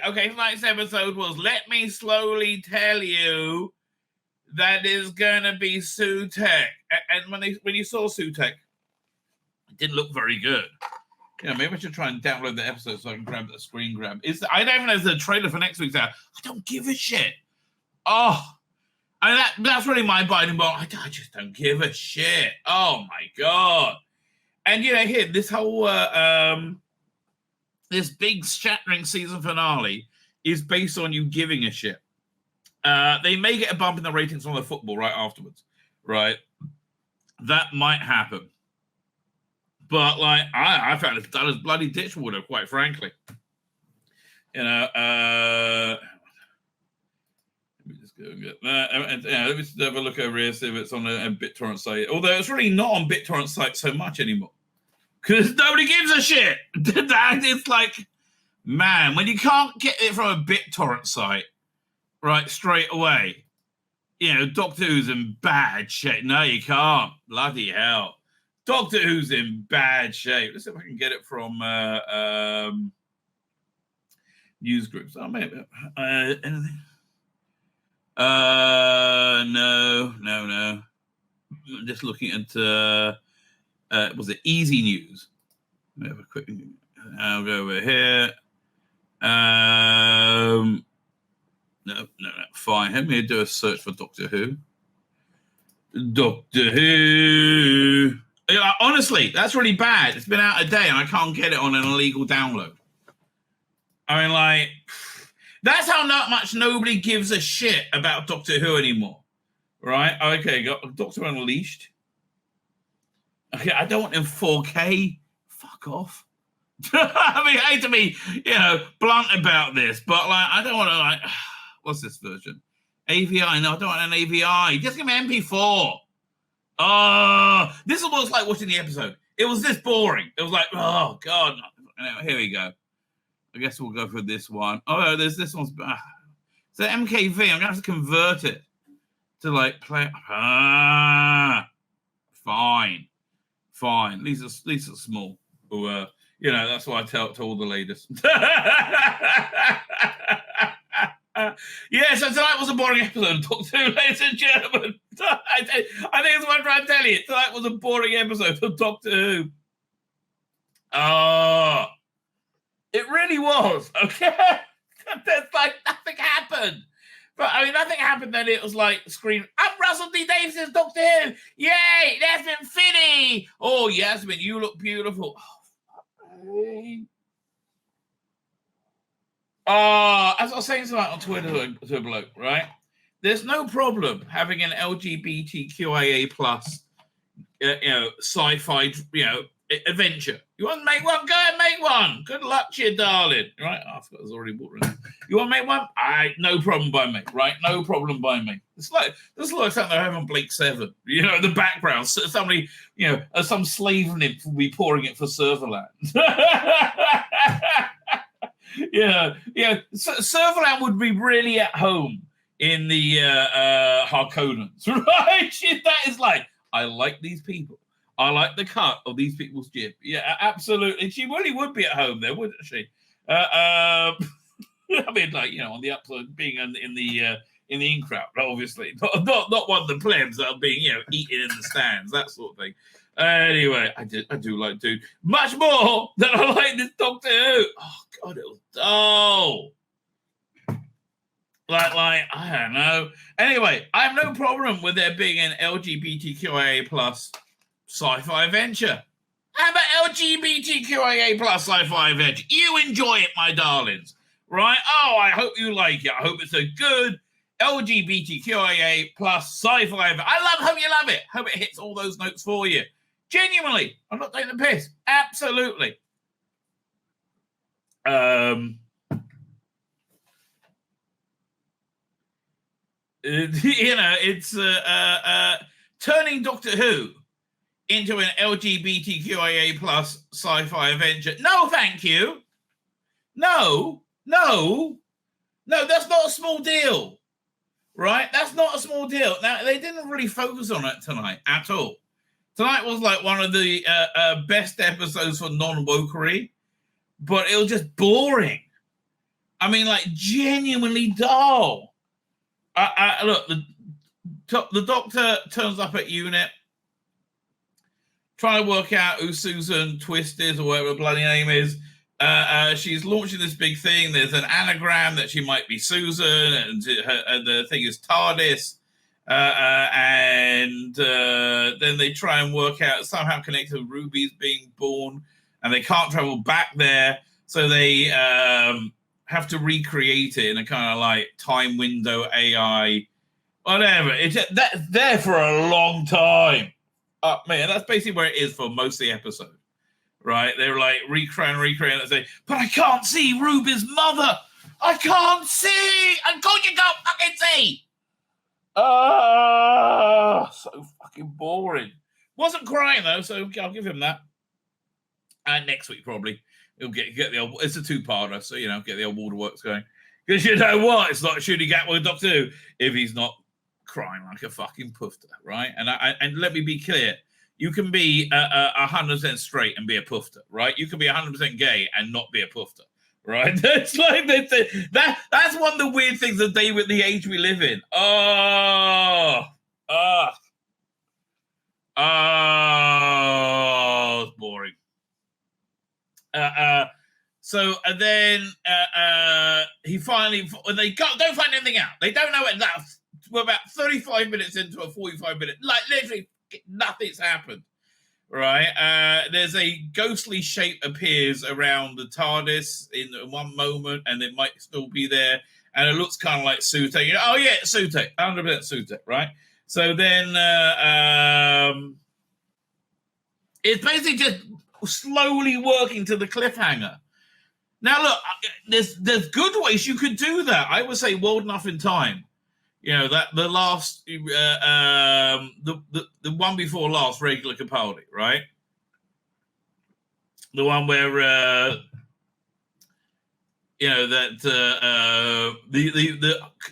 Okay, tonight's episode was Let Me Slowly Tell You That Is Gonna Be Sutek. And when you saw Sutek, it didn't look very good. Maybe I should try and download the episode so I can grab the screen grab. I don't even know if there's a trailer for next week's out. I don't give a shit. Oh, that's really my biting bone. I just don't give a shit. Oh my God. And here, this whole this big shattering season finale is based on you giving a shit. They may get a bump in the ratings on the football right afterwards, right? That might happen. But I found it done as bloody ditchwater, quite frankly. Let me just go and get that. Let me just have a look over here, see if it's on a BitTorrent site. Although it's really not on BitTorrent site so much anymore. Because nobody gives a shit. It's like, man, when you can't get it from a BitTorrent site, right, straight away, Doctor Who's in bad shape. No, you can't. Bloody hell. Doctor Who's in bad shape. Let's see if I can get it from news groups. Oh, maybe anything? No. I'm just looking at was it Easy News? Let me have a quick. I'll go over here. No. Fine. Let me do a search for Doctor Who. Doctor Who. Honestly, that's really bad. It's been out a day and I can't get it on an illegal download. I mean, that's how much nobody gives a shit about Doctor Who anymore. Right? Okay, got Doctor Unleashed. Okay, I don't want in 4K. Fuck off. I mean, I hate to be, blunt about this, but I don't want to what's this version? AVI? No, I don't want an AVI. Just give me MP4. Oh, this is what it's like watching the episode. It was this boring. It was like, oh God. Here we go. I guess we'll go for this one. Oh, there's this one's. So MKV, I'm gonna have to convert it to play. Fine. These are small. That's what I tell all the ladies. So tonight was a boring episode of Doctor Who, ladies and gentlemen. I think that's what I'm trying to tell you. Tonight was a boring episode of Doctor Who. It really was. Okay, there's nothing happened. But I mean, nothing happened. Then it was scream, "I'm Russell T Davies's Doctor Who! Yay, Yasmin Finney! Oh, Yasmin, you look beautiful." As I was saying tonight on Twitter to a bloke, right? There's no problem having an LGBTQIA plus, sci-fi, adventure. You want to make one? Go ahead and make one. Good luck to you, darling. Right? I forgot there's already water in there. You want to make one? No problem by me. Right? No problem by me. It's this looks like they're having Blake 7. In the background, somebody, some slave nymph will be pouring it for Serverland. Serverland would be really at home in the Harkonnens, right? That is I like these people. I like the cut of these people's jib. Yeah, absolutely. She really would be at home there, wouldn't she? I mean, on the upside, being in the in crowd, obviously, not one of the plebs that are being eaten in the stands, that sort of thing. Anyway, I do like Dude much more than I like this Doctor Who. Oh God, it was dull. I don't know. Anyway, I have no problem with there being an LGBTQIA plus sci-fi adventure. How about LGBTQIA plus sci-fi adventure? You enjoy it, my darlings, right? Oh, I hope you like it. I hope it's a good LGBTQIA plus sci-fi adventure. Hope you love it. Hope it hits all those notes for you. Genuinely, I'm not taking the piss. Absolutely. It's turning Doctor Who into an LGBTQIA plus sci-fi adventure. No, thank you. No, that's not a small deal, right? That's not a small deal. Now, they didn't really focus on it tonight at all. Tonight was one of the best episodes for non-wokery, but it was just boring. I mean, like, genuinely dull. Look, the doctor turns up at unit, trying to work out who Susan Twist is or whatever the bloody name is. She's launching this big thing. There's an anagram that she might be Susan, and the thing is TARDIS. And then they try and work out, somehow connected with Ruby's being born, and they can't travel back there. So they have to recreate it in a kind of like time window AI, whatever. That's there for a long time. Man, that's basically where it is for most of the episode. Right? They're like recreating and say, but I can't see Ruby's mother. I can't see. And you can't fucking see. So fucking boring. Wasn't crying though, so I'll give him that. And next week probably he'll get the old. It's a two-parter, so get the old waterworks going. Because you know what? It's not shooting at with Doctor Who if he's not crying like a fucking poofter, right? And let me be clear. You can be 100% straight and be a poofter, right? You can be 100% gay and not be a poofter, right? It's like that's one of the weird things of the age we live in. It's boring. So and then he finally, when they don't find anything out, they don't know it enough. We're about 35 minutes into a 45-minute, like literally nothing's happened, right? There's a ghostly shape appears around the TARDIS in one moment, and it might still be there, and it looks kind of like Sute. Oh yeah, it's Sute, 100% Sute, right? So then it's basically just slowly working to the cliffhanger. Now look, there's good ways you could do that. I would say World Enough in Time. That the last the one before last regular Capaldi, right? The one where the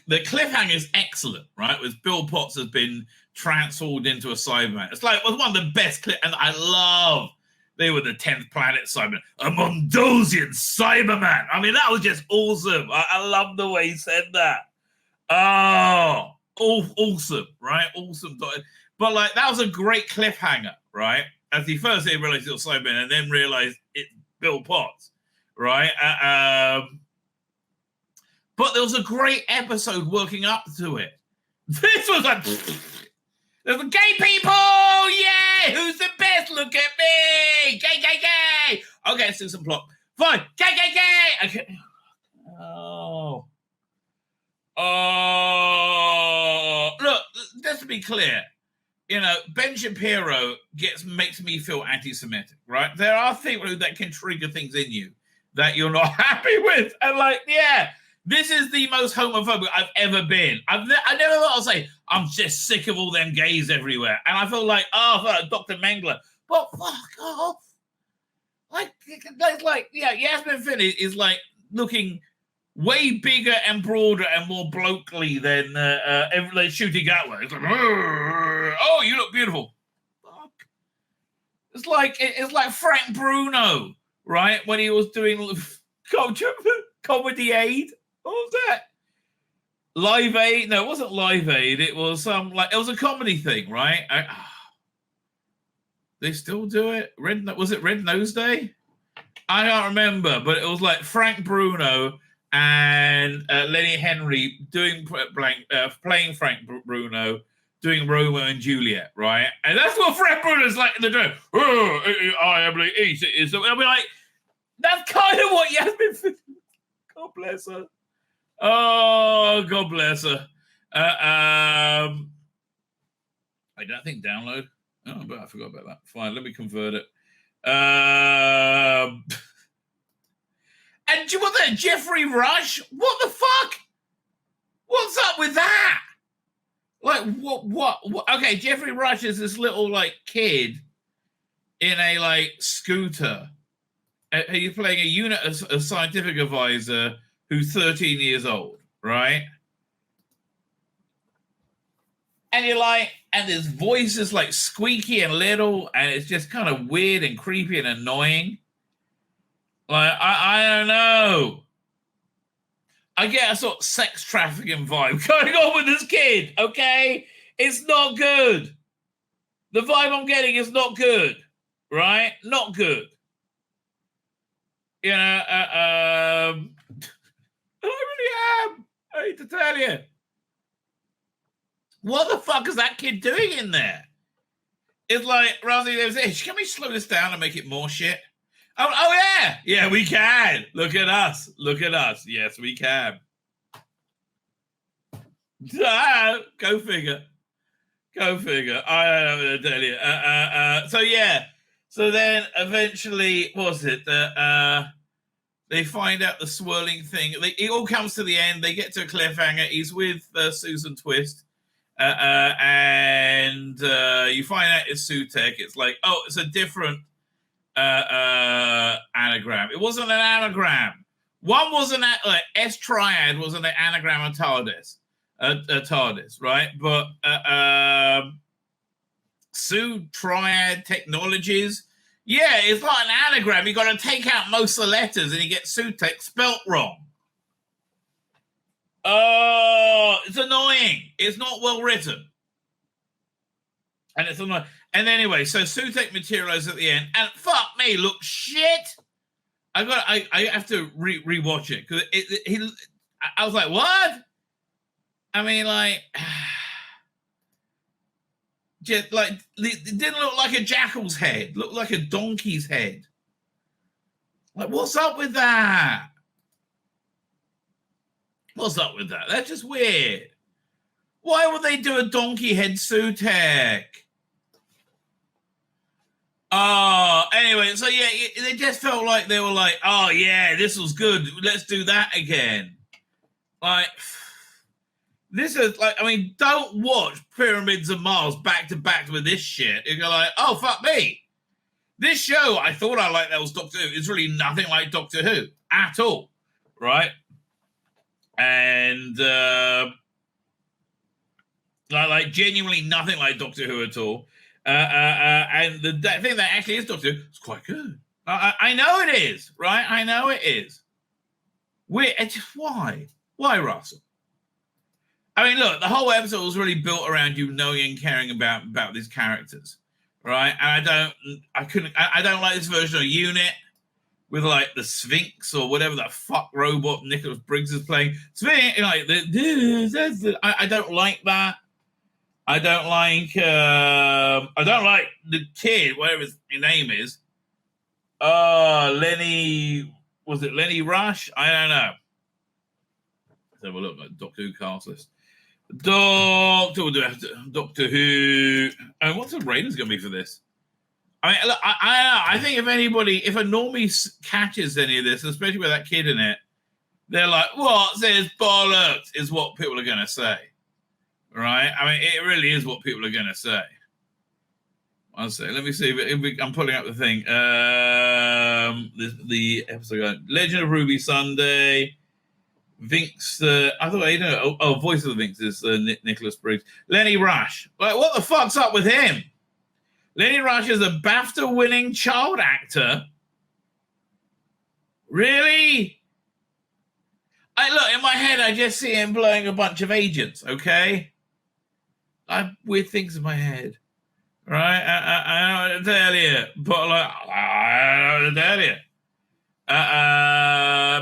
cliffhanger is excellent, right? With Bill Potts has been transformed into a Cyberman. It was one of the best and I love. They were the 10th planet Cyberman, a Mondosian Cyberman. I mean, that was just awesome. I love the way he said that. Oh, awesome, right? Awesome. But that was a great cliffhanger, right? As he first realized it was Cyberman and then realized it's Bill Potts, right? But there was a great episode working up to it. This was like, there's the gay people, yeah! Who's the best? Look at me! Gay, gay, gay! Okay, let's do some plot. Fine, gay, gay, gay! Okay. Look, just to be clear, Ben Shapiro makes me feel anti-Semitic, right? There are people that can trigger things in you that you're not happy with. And this is the most homophobic I've ever been. I never thought I'd say, I'm just sick of all them gays everywhere. And I feel like, Dr. Mengele. But fuck off. Yasmin Finney is looking way bigger and broader and more blokely than Shooty Gatwa. It's like, oh, you look beautiful. Fuck. It's like Frank Bruno, right? When he was doing Comedy Aid. What was that? Live Aid? No, it wasn't Live Aid. It was it was a comedy thing, right? They still do it. Was it Red Nose Day? I can't remember, but it was like Frank Bruno and Lenny Henry playing Frank Bruno, doing Romeo and Juliet, right? And that's what Frank Bruno's like in the joke. Oh, I am like, so I'll be like, that's kind of what Yasmin. God bless her. Oh, God bless her. I don't think download. Oh, but I forgot about that. Fine, let me convert it. And do you want that Jeffrey Rush? What the fuck? What's up with that? What? Okay, Jeffrey Rush is this little kid in a scooter. He's playing a scientific advisor who's 13 years old, right? And you're and his voice is squeaky and little, and it's just kind of weird and creepy and annoying. I don't know. I get a sort of sex trafficking vibe going on with this kid, okay? It's not good. The vibe I'm getting is not good, right? Not good. You know, I really am. I hate to tell you. What the fuck is that kid doing in there? It's like, Rosie, can we slow this down and make it more shit? Oh yeah. Yeah, we can. Look at us. Look at us. Yes, we can. Go figure. Go figure. I don't know what to tell you. So yeah. So then eventually, what was it? They find out the swirling thing. It all comes to the end. They get to a cliffhanger. He's with Susan Twist. And you find out it's Sutek. It's like, oh, it's a different anagram. It wasn't an anagram. One was an S Triad was an anagram of TARDIS, right? But Sue Triad Technologies, yeah, it's not an anagram. You got to take out most of the letters, and you get Sutek spelt wrong. Oh, it's annoying. It's not well written. And it's annoying. And anyway, so Sutek materializes at the end, and fuck me, look shit. I have to rewatch it because I was like, what? I mean, like, just like it didn't look like a jackal's head. It looked like a donkey's head. Like, what's up with that? What's up with that? That's just weird. Why would they do a donkey head Sutek? Anyway, so yeah, they just felt like they were like, oh yeah, this was good. Let's do that again. Like, this is like, I mean, don't watch Pyramids of Mars back to back with this shit. You go like, oh, fuck me. This show, I thought I liked that was Doctor Who. It's really nothing like Doctor Who at all, right? And like genuinely nothing like Doctor Who at all. And the thing that actually is Doctor Who is quite good. I know it is, right? I know it is. Why? Why, Russell? I mean, look, the whole episode was really built around you knowing and caring about these characters, right? And I don't like this version of Unit with like the Sphinx or whatever the fuck robot Nicholas Briggs is playing. Sphinx, like I don't like that. I don't like the kid, whatever his name is. Lenny, was it Lenny Rush? I don't know. Let's have a look at Doctor Who cast list. Doctor Who. And what's the ratings going to be for this? I mean, look, I think if a normie catches any of this, especially with that kid in it, they're like, "What? Says bollocks?" is what people are going to say, right? I mean, it really is what people are going to say. One second, let me see. I'm pulling up the thing. The episode, Legend of Ruby Sunday. Vinx, I thought I know. Oh, Voice of the Vinx is Nicholas Briggs. Lenny Rush. Like, what the fuck's up with him? Lenny Rush is a BAFTA-winning child actor. Really? Look, in my head, I just see him blowing a bunch of agents, okay? I have weird things in my head, right? I don't know what to tell you, but like, I don't know what to tell you.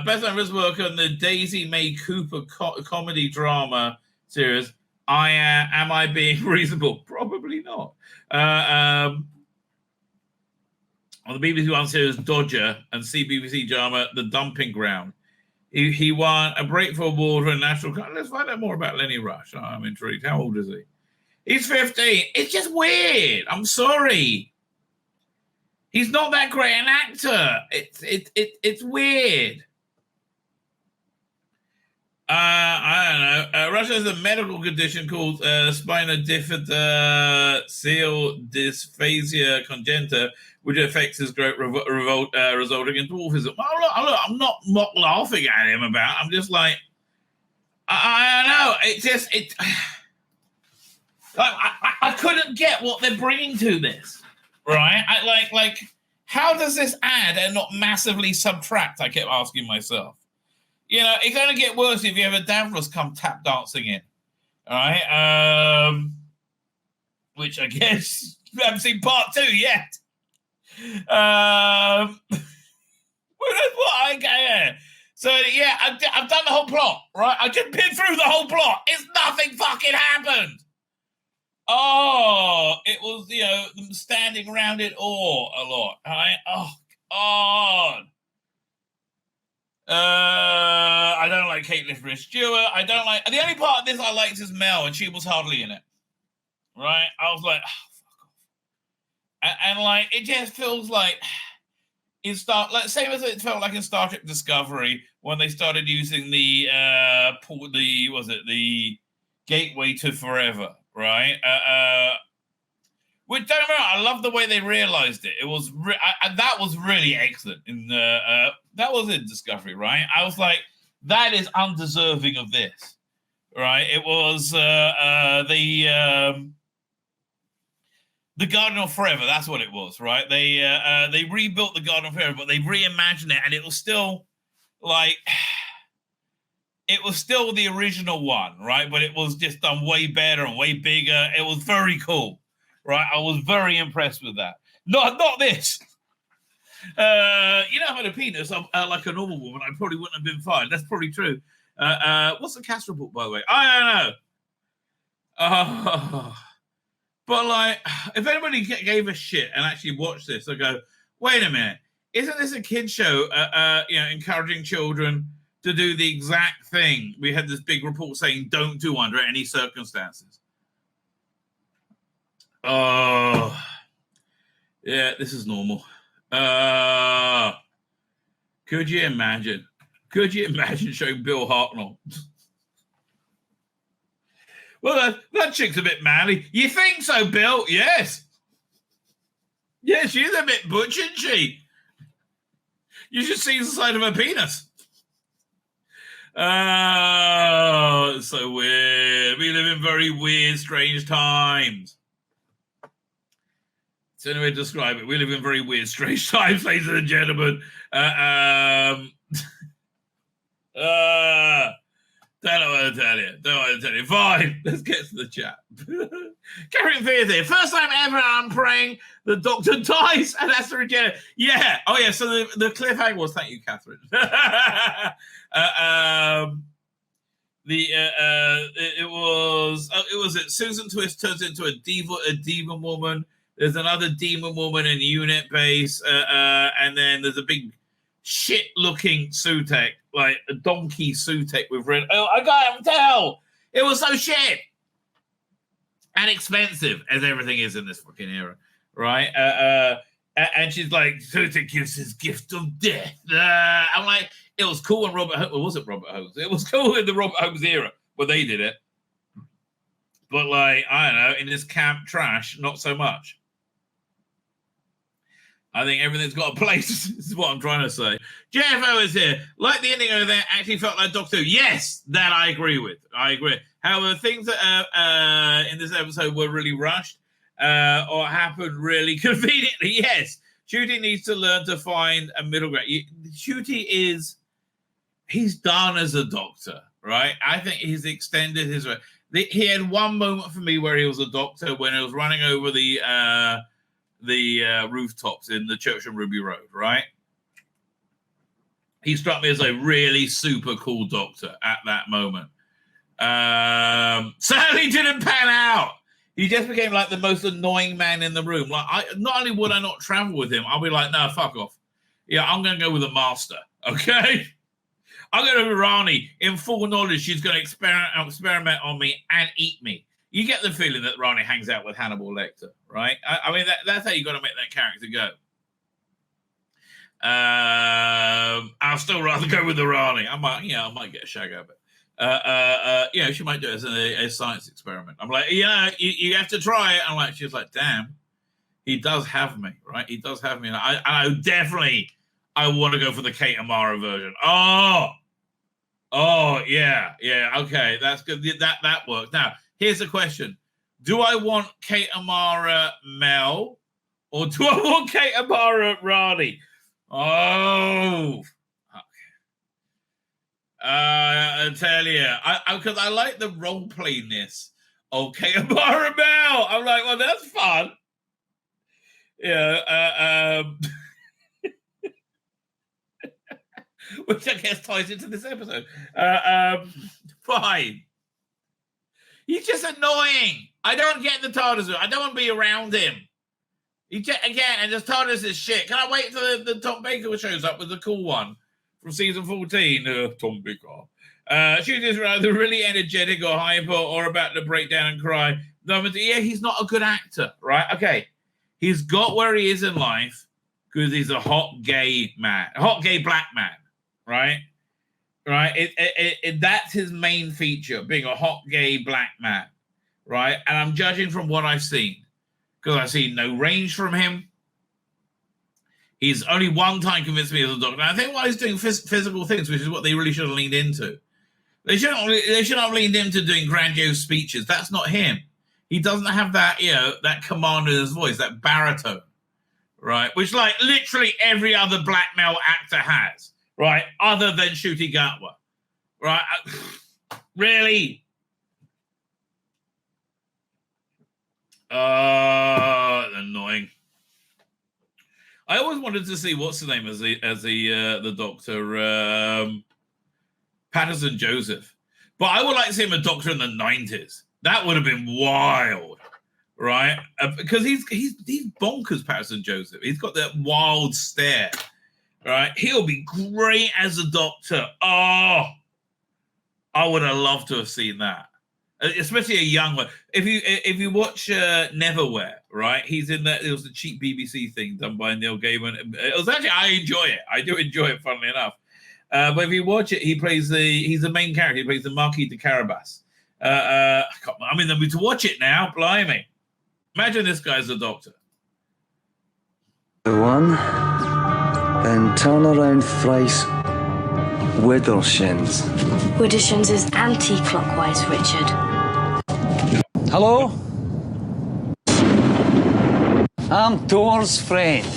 Best on his work on the Daisy May Cooper comedy drama series. Am I being reasonable? Probably not. On the BBC One series Dodger and CBBC drama The Dumping Ground. He won a Breakthrough Award for a national. Let's find out more about Lenny Rush. I'm intrigued. How old is he? He's 15. It's just weird. I'm sorry. He's not that great an actor. It's weird. I don't know. Rush has a medical condition called spinodiphyseal dysphasia congenita, which affects his growth, resulting in dwarfism. Oh, look, I'm not laughing at him about. I'm just like, I don't know. I couldn't get what they're bringing to this. Right? Like, how does this add and not massively subtract? I kept asking myself. You know, it's going to get worse if you have a Davros come tap dancing in. All right. Which I guess you haven't seen part 2 yet. Well, that's what I get. So, yeah, I've done the whole plot, right? I just been through the whole plot. It's nothing fucking happened. Oh, it was, you know, them standing around it all a lot. Right? Oh, God. I don't like Caitlin Stewart. I don't like... The only part of this I liked is Mel, and she was hardly in it. Right? I was like, oh, fuck off. And like, it just feels like... same as it felt like in Star Trek Discovery when they started using the Gateway to Forever, right? Which, don't remember, I love the way they realized it. It was that was really excellent. That was in Discovery, right? I was like, that is undeserving of this, right? It was the Garden of Forever. That's what it was, right? They rebuilt the Garden of Forever, but they reimagined it, and it was still like it was still the original one, right? But it was just done way better and way bigger. It was very cool, right? I was very impressed with that. Not this. You know, if I had a penis like a normal woman, I probably wouldn't have been fine. That's probably true. What's the cast report, by the way? I don't know. But like, if anybody gave a shit and actually watched this, I go, wait a minute, isn't this a kid show? You know, encouraging children to do the exact thing. We had this big report saying don't do under any circumstances. Oh, yeah, this is normal. Could you imagine? Could you imagine showing Bill Hartnell? Well, that chick's a bit manly. You think so, Bill? Yes. Yeah, she's a bit butch, isn't she? You should see the side of her penis. Oh, it's so weird. We live in very weird, strange times. It's the only way to describe it. We live in very weird, strange times, ladies and gentlemen. Don't know what to tell you. Fine, let's get to the chat. Catherine Fears here. First time ever I'm praying the doctor dies and has to regenerate. Yeah. Oh, yeah. So the cliffhanger was, thank you, Catherine. It was Susan Twist turns into a demon woman. There's another demon woman in unit base. And then there's a big shit-looking Sutek, like a donkey Sutek with red. Oh, I can't tell. It was so shit and expensive, as everything is in this fucking era, right? And she's like, Sutek gives his gift of death. I'm like, it was cool when Robert Holmes. Well, was it Robert Holmes? It was cool in the Robert Holmes era, but they did it. But like, I don't know, in this camp trash, not so much. I think everything's got a place. This is what I'm trying to say. JFO is here. Like the ending over there actually felt like Doctor Who. Yes, that I agree with. I agree. However, things that in this episode were really rushed or happened really conveniently. Yes, Ncuti needs to learn to find a middle ground. Ncuti he's done as a doctor, right? I think he's extended his... He had one moment for me where he was a doctor when he was running over the rooftops in the church on Ruby Road, right? He struck me as a really super cool doctor at that moment. Sadly didn't pan out. He just became like the most annoying man in the room. Like, not only would I not travel with him, I'll be like, no, fuck off. Yeah, I'm going to go with the master, okay? I'm going to be Rani in full knowledge she's going to experiment on me and eat me. You get the feeling that Rani hangs out with Hannibal Lecter, right? I mean, that's how you got to make that character go. I'll still rather go with the Rani. I might get a shag of it. She might do it as a science experiment. I'm like, you have to try it. I'm like, she's like, damn, he does have me, right? He does have me. And I definitely, I want to go for the Kate Amara version. Oh, yeah, okay, that's good. That works. Now, here's the question. Do I want Kate Amara Mel or do I want Kate Amara Rani? Oh. I tell you, because I like the role playness of Caramel. I'm like, well, that's fun. Yeah, which I guess ties into this episode. Fine. He's just annoying. I don't get the TARDIS. I don't want to be around him. Again, and this TARDIS is shit. Can I wait till the Tom Baker shows up with the cool one from season 14? Tom Baker. She's just either really energetic or hyper or about to break down and cry. Yeah, he's not a good actor, right? Okay. He's got where he is in life because he's a hot gay man, a hot gay black man, right? Right? That's his main feature, being a hot gay black man, right? And I'm judging from what I've seen because I've seen no range from him. He's only one time convinced me as a doctor. And I think while he's doing physical things, which is what they really should have leaned into, they should have leaned into doing grandiose speeches. That's not him. He doesn't have that, that command in his voice, that baritone, right? Which, like, literally every other black male actor has, right? Other than Ncuti Gatwa, right? Really? Annoying. I always wanted to see what's the name as the Doctor, Patterson Joseph, but I would like to see him a Doctor in the 90s. That would have been wild, right? Because he's bonkers, Patterson Joseph. He's got that wild stare, right? He'll be great as a Doctor. Oh, I would have loved to have seen that, especially a young one. If you watch Neverwhere, right? He's in that. It was a cheap BBC thing done by Neil Gaiman. It was actually, I enjoy it. I do enjoy it, funnily enough. But if you watch it, he's the main character. He plays the Marquis de Carabas. I'm in the mood to watch it now. Blimey. Imagine this guy's a Doctor. One, then turn around thrice. Widdershins. Widdershins is anti-clockwise, Richard. Hello? I'm Thor's friend.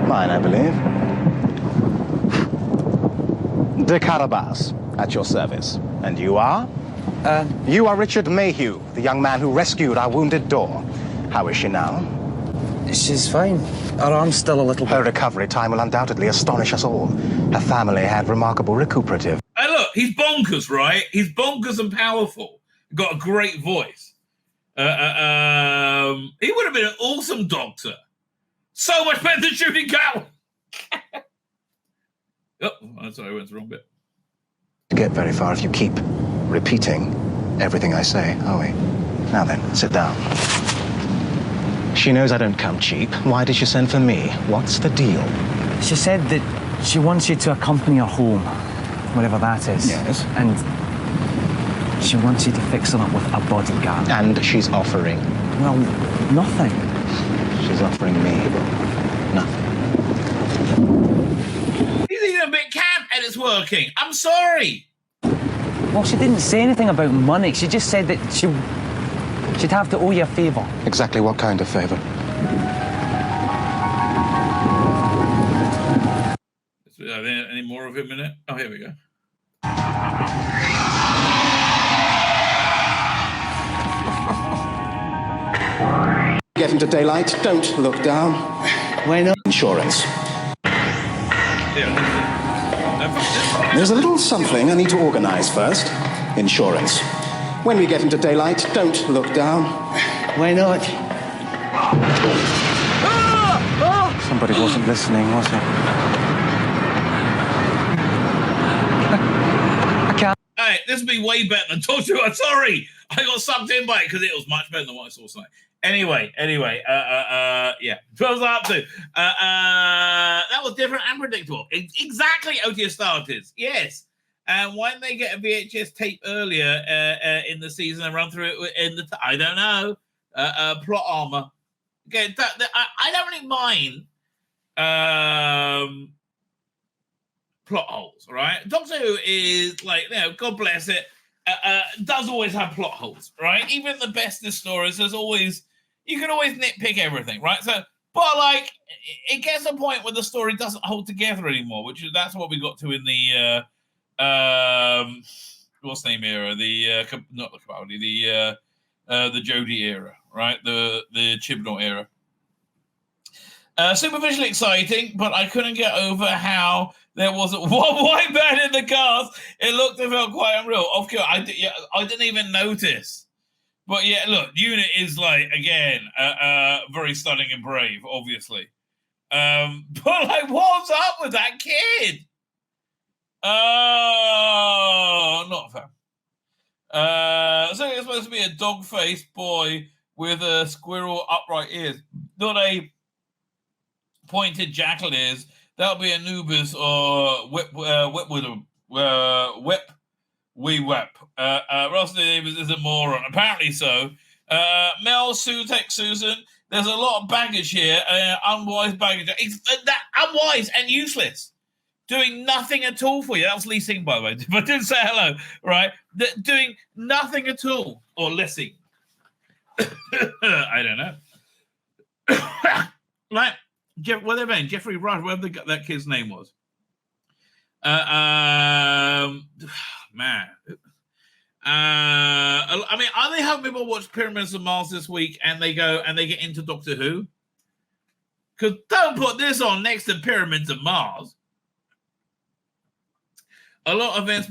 Mine, I believe. De Carabas, at your service. And you are? You are Richard Mayhew, the young man who rescued our wounded Dor. How is she now? She's fine. Her arm's still a little bit... Her recovery time will undoubtedly astonish us all. Her family had remarkable recuperative. Hey, look, he's bonkers, right? He's bonkers and powerful. Got a great voice. He would have been an awesome Doctor. So much better than Ncuti Gatwa. Oh, I'm sorry, I went to the wrong bit. To get very far if you keep repeating everything I say, are we? Now then, sit down. She knows I don't come cheap. Why did she send for me? What's the deal? She said that she wants you to accompany her home, whatever that is. Yes. And she wants you to fix her up with a bodyguard. And she's offering? Well, nothing. She's offering me nothing. He's even a bit camp and it's working. I'm sorry. Well, she didn't say anything about money. She just said that she'd have to owe you a favour. Exactly what kind of favour? Are there any more of him in it? Oh, here we go. Get into daylight, don't look down. Why not? Insurance. Yeah. There's a little something I need to organise first. Insurance. When we get into daylight, don't look down. Why not? Somebody wasn't listening, was he? I can't. Hey, this would be way better than Talk to Her. Sorry, I got sucked in by it because it was much better than what I saw tonight. Anyway, yeah. What was I up to? That was different and predictable. Exactly, OTS starters. Yes. And when they get a VHS tape earlier in the season and run through it in the, I don't know, plot armor. Okay, I don't really mind plot holes, right? Doctor Who is like, God bless it, does always have plot holes, right? Even the bestest stories, you can always nitpick everything, right? So But like, it gets a point where the story doesn't hold together anymore, that's what we got to in the what's the name era? Not the Capaldi, the Jodie era, right? The Chibnall era. Super visually exciting, but I couldn't get over how there wasn't one white man in the cast. It looked and felt quite unreal. Of course, I didn't even notice. But yeah, look, Unit is like, again, very stunning and brave, obviously. But like, what's up with that kid? Not a fan. So it's supposed to be a dog-faced boy with a squirrel upright ears, not a pointed jackal ears. That'll be Anubis or Russell Davis is a moron. Apparently so. Mel, Sutek, Susan. There's a lot of baggage here. Unwise baggage. That unwise and useless. Doing nothing at all for you. That was Lee Sing, by the way. But didn't say hello, right? Doing nothing at all. Or Lissing. I don't know. Like, what are they saying? Jeffrey Rush, whatever that kid's name was. Man. I mean, are they having people watch Pyramids of Mars this week and they get into Doctor Who? Because don't put this on next to Pyramids of Mars. A lot of events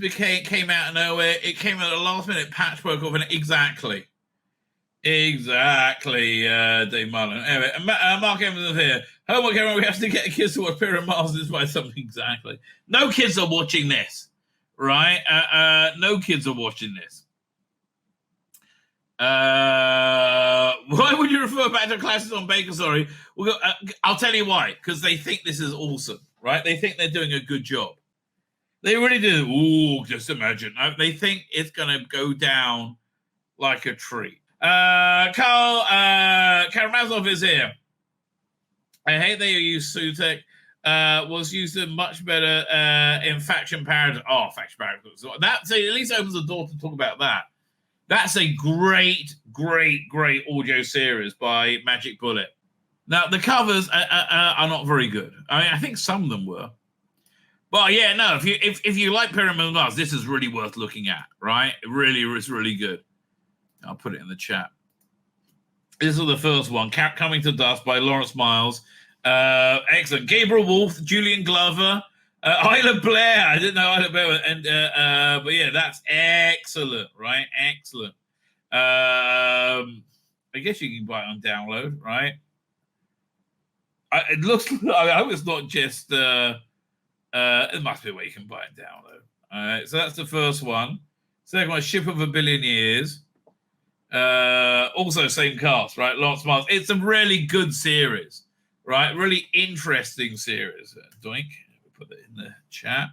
came out of nowhere. It came at a last minute patchwork of an exactly, Dave Mullen. Anyway, Mark Evans is here. Homework, everyone, we have to get kids to watch Pyramid Mars. This by something exactly. No kids are watching this, right? No kids are watching this. Why would you refer back to classes on Baker? Sorry. I'll tell you why. Because they think this is awesome, right? They think they're doing a good job. They really do. Ooh, just imagine. They think it's going to go down like a tree. Karl Karamazov is here. I hate they use Sutek. Was used much better in Faction Paradox. Oh, Faction Paradox. That at least opens the door to talk about that. That's a great audio series by Magic Bullet. Now, the covers are not very good. I mean, I think some of them were. But yeah, no, if you like Pyramid of Mars, this is really worth looking at, right? It really is really good. I'll put it in the chat. This is the first one, Coming to Dust by Lawrence Miles. Excellent. Gabriel Wolf, Julian Glover, Isla Blair. I didn't know Isla Blair. And but yeah, that's excellent, right? Excellent. I guess you can buy it on download, right? It looks. I hope it's not just. It must be where you can buy it and download. All right, so that's the first one. Second one, Ship of a Billion Years. Also same cast, right? Lawrence Miles. It's a really good series, right? Really interesting series. Doink. Put it in the chat.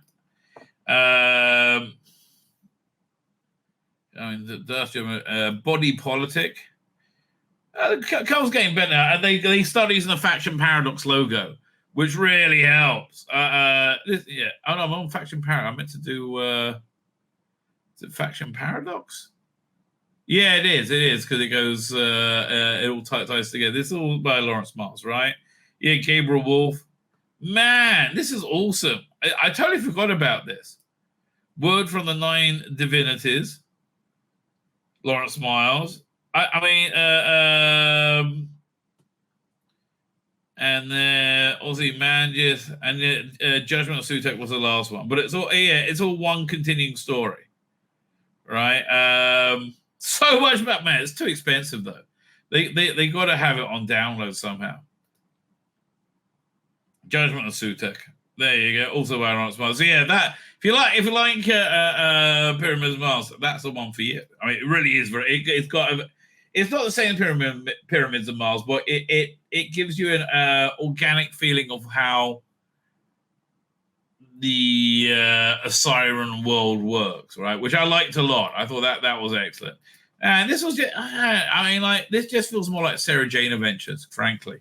Body Politic. Cole's getting better, and they start using the Faction Paradox logo, which really helps. Oh no, I'm on Faction Paradox. I meant to do is it Faction Paradox? Yeah, it is because it goes it all ties together. This is all by Lawrence Miles, right? Yeah, Gabriel Wolf. Man, this is awesome. I totally forgot about this. Word from the Nine Divinities. Lawrence Miles. And Aussie Manjith and Judgment of Sutek was the last one, but it's all one continuing story, right? So much about man, it's too expensive though. They got to have it on download somehow. Judgment of Sutek. There you go. Also by Lawrence Miles. So yeah, that if you like Pyramids of Mars, that's the one for you. I mean, it really is very. It's got. It's not the same Pyramids of Mars, but it gives you an organic feeling of how the Osiran world works, right? Which I liked a lot. I thought that was excellent. And this was just, this just feels more like Sarah Jane Adventures, frankly.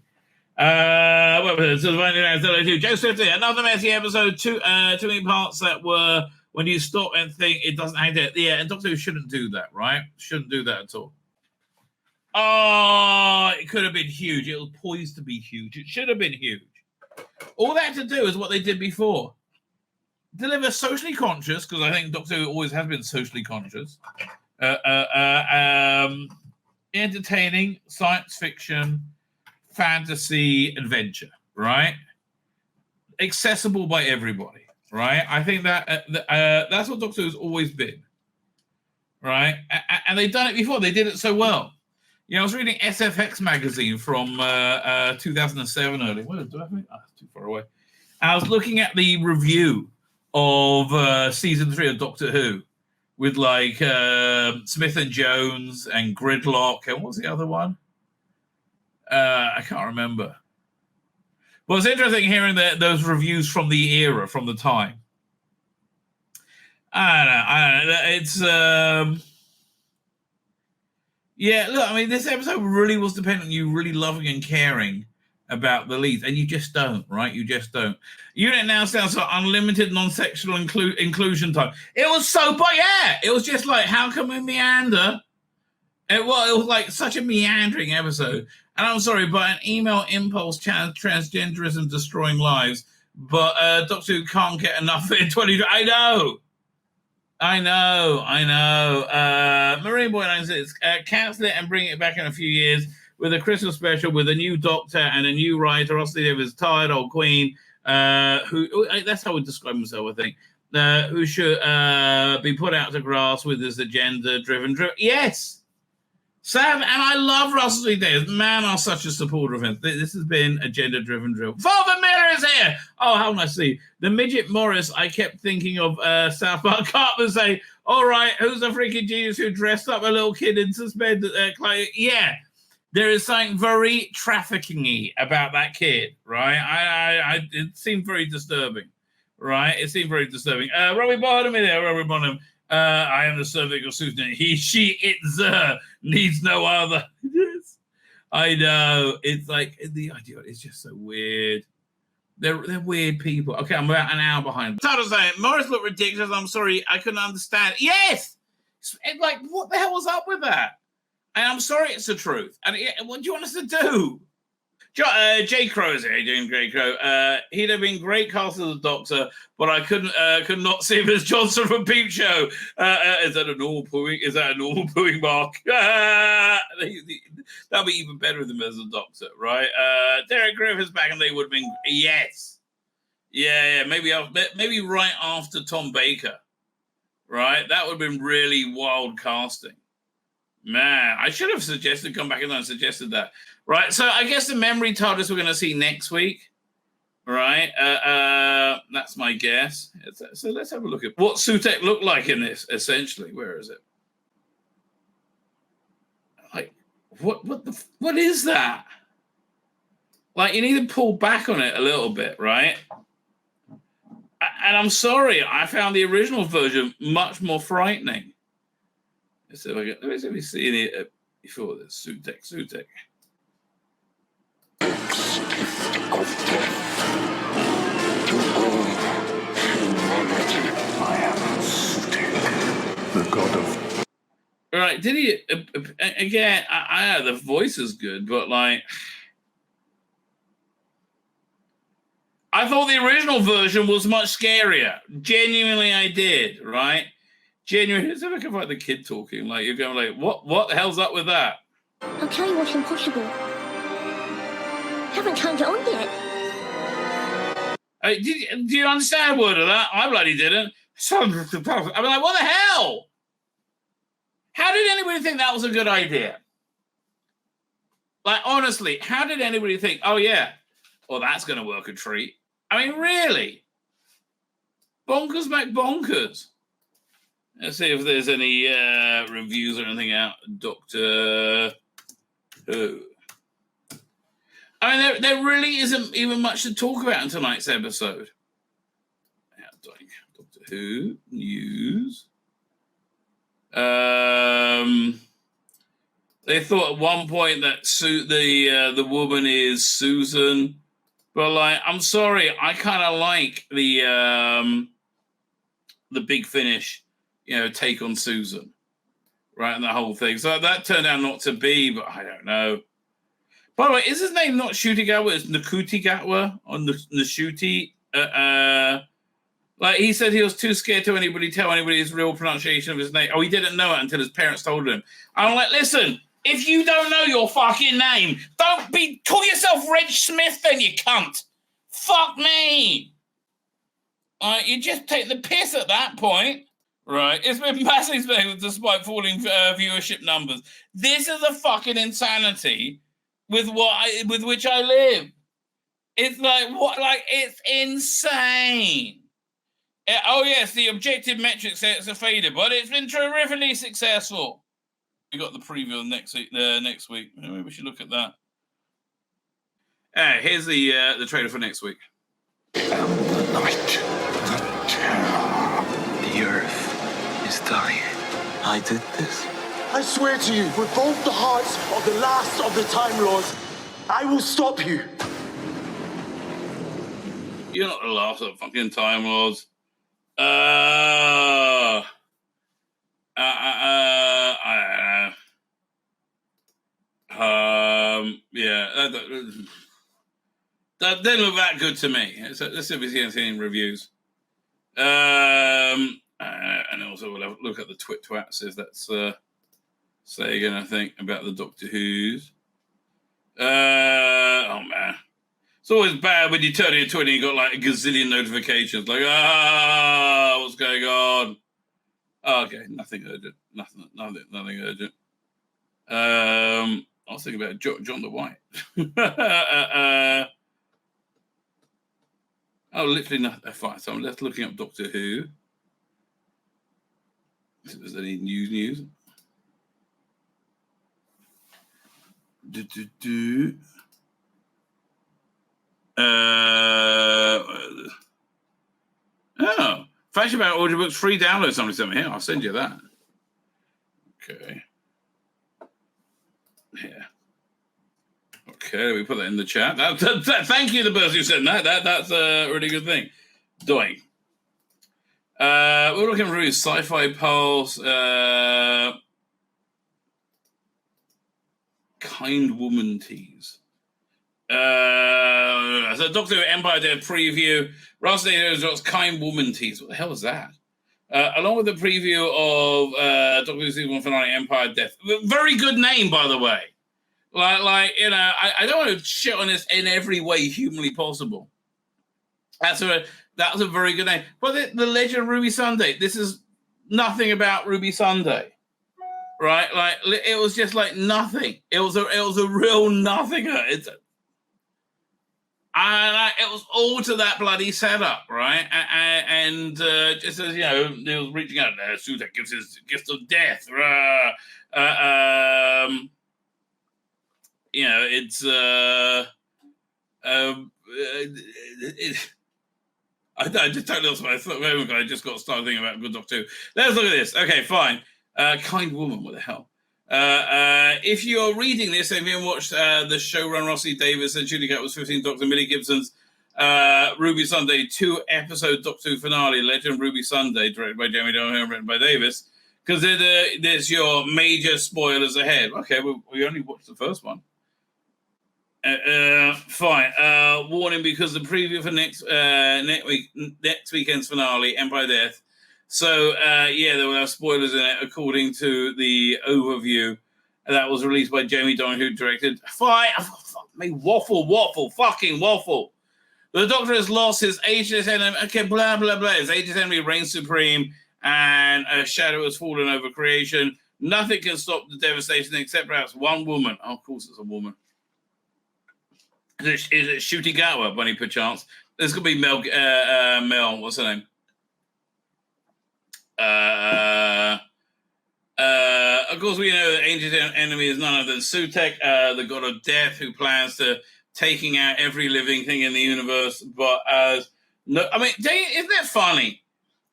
Joseph, another messy episode, two parts that were when you stop and think it doesn't hang there. Yeah, and Doctor Who shouldn't do that, right? Shouldn't do that at all. Oh, it could have been huge. It was poised to be huge. It should have been huge. All they had to do is what they did before. Deliver socially conscious, because I think Doctor Who always has been socially conscious. Entertaining, science fiction, fantasy, adventure, right? Accessible by everybody, right? I think that that's what Doctor Who's always been, right? And they've done it before. They did it so well. I was reading SFX magazine from 2007 early. Where did I think? Too far away. I was looking at the review of season 3 of Doctor Who with like Smith and Jones and Gridlock, and what was the other one? I can't remember. Well, it's interesting hearing those reviews from the era, from the time. I don't know. It's yeah. Look, I mean, this episode really was dependent on you really loving and caring about the leads, and you just don't, right? You just don't. Unit now sounds like unlimited non-sexual inclusion time. It was so, but yeah, it was just like, how can we meander? It was like such a meandering episode. And I'm sorry, but an email impulse transgenderism destroying lives. But Doctor Who can't get enough in 20. I know. Marine Boy 96, cancel it and bring it back in a few years with a Christmas special with a new Doctor and a new writer, Rosley Davis, tired old queen, who, that's how we describe himself, I think, who should be put out to grass with his agenda-driven. Yes! Sam, and I love Russell T. Davis. Man, I'm such a supporter of him. This has been agenda-driven drill. Father Miller is here! Oh, how nice to see. The midget Morris, I kept thinking of South Park Cartman saying, all right, who's the freaking genius who dressed up a little kid in suspended clothes? Yeah, there is something very trafficking-y about that kid, right? It seemed very disturbing, right? It seemed very disturbing. Robbie Bonham there, Robbie Bonham. I am the cervical Susan. He, she, it, needs no other. Yes. I know. It's like the idea. It's just so weird. They're weird people. Okay, I'm about an hour behind. Title's saying Morris looked ridiculous. I'm sorry, I couldn't understand. Yes. It's like, what the hell was up with that? And I'm sorry, it's the truth. And what do you want us to do? Jay Crow's here, doing Grey Crow. He'd have been great cast as a Doctor, but I could not see him as Johnson from Peep Show. Is that a normal pooing? Is that a normal pooing mark? That'll be even better with him as a Doctor, right? Derek Griffith's back, and they would have been yes, yeah, maybe right after Tom Baker, right? That would have been really wild casting. Man, I should have come back and suggested that. Right, so I guess the memory TARDIS we're going to see next week, right? That's my guess. So let's have a look at what Sutek looked like in this, essentially. Where is it? Like, what is that? Like, you need to pull back on it a little bit, right? And I'm sorry, I found the original version much more frightening. Let's see if we see it before this. Sutek. I am Sutek, the god of. Right? Did he again? I the voice is good, but like, I thought the original version was much scarier. Genuinely, I did. Right? Genuinely, let's see if I can find the kid talking. Like, you're going like, what the hell's up with that? I'll tell you what's impossible. Haven't turned it on yet. Do you understand a word of that? I bloody didn't. I'm like, what the hell? How did anybody think that was a good idea? Like, honestly, how did anybody think, oh, yeah, well, that's going to work a treat? I mean, really? Bonkers back bonkers. Let's see if there's any reviews or anything out. Doctor Who. I mean, there really isn't even much to talk about in tonight's episode. Doctor Who news. They thought at one point that the woman is Susan, but like, I'm sorry, I kind of like the Big Finish, take on Susan, right? And the whole thing. So that turned out not to be, but I don't know. By the way, is his name not Shutigawa? It's Nakutigawa or Nashuti? Like he said he was too scared to tell anybody his real pronunciation of his name. Oh, he didn't know it until his parents told him. I'm like, listen, if you don't know your fucking name, call yourself Reg Smith then, you cunt. Fuck me. You just take the piss at that point. Right, it's been massively spectacular despite falling viewership numbers. This is a fucking insanity with which I live. It's like what? Like it's insane. Oh yes, the objective metrics say it's a failure, but it's been terrifically successful. We got the preview next week. Maybe we should look at that. Here's the trailer for next week. The night, the terror, the earth is dying. I did this. I swear to you, with both the hearts of the last of the Time Lords, I will stop you. You're not the last of the fucking Time Lords. I don't know. Yeah, that didn't look that good to me. Let's see if we see any reviews. And also we'll have a look at the twat says that's say again, I think, about the Doctor Who's. Oh man. It's always bad when you turn into 20 and you got like a gazillion notifications. Like, what's going on? Oh, okay, nothing urgent. Nothing urgent. I was thinking about John the White. Literally nothing. Fine, so I'm just looking up Doctor Who. If there's any news. Fashion about audiobooks, free download. Somebody sent me here. I'll send you that. Okay. Yeah. Okay, we put that in the chat. Thank you, the person who said that. That's a really good thing. Doing. We're looking through Sci-Fi Pulse. Kind Woman tease. So Doctor Who Empire did a preview. Ross Davis Kind Woman tease. What the hell is that? Along with the preview of Doctor Who Season 1 finale Empire Death. Very good name, by the way. Like you know, I don't want to shit on this in every way humanly possible. That was a very good name. But the Legend of Ruby Sunday. This is nothing about Ruby Sunday. Right, like it was just like nothing. It was a real nothinger. It was all to that bloody setup, right? And just as you know, he was reaching out there. Sutek gives his gift of death. You know, it's I just totally lost my thought. I just got started thinking about Good Doctor 2. Let's look at this. Okay, fine. Kind Woman, what the hell? If you're reading this and you haven't watched the showrun Rossi Davis and Julie Cat was 15 Doctor Millie Gibson's Ruby Sunday 2-episode Doctor Who finale, Legend Ruby Sunday, directed by Jamie Donoghue and written by Davis, because there's your major spoilers ahead. Okay, we only watched the first one. Fine. Warning, because the preview for next weekend's finale, Empire Death. So, there were spoilers in it, according to the overview that was released by Jamie Donoghue, directed. Fine. Oh, fuck me. Fucking waffle. The Doctor has lost his ageless enemy. Okay, blah, blah, blah. His ageless enemy reigns supreme, and a shadow has fallen over creation. Nothing can stop the devastation except perhaps one woman. Oh, of course it's a woman. Is it Shutigawa, Bunny, perchance? There's going to be Mel, what's her name? Of course, we know that Angel's enemy is none other than Sutek, the god of death, who plans to taking out every living thing in the universe. But isn't that funny?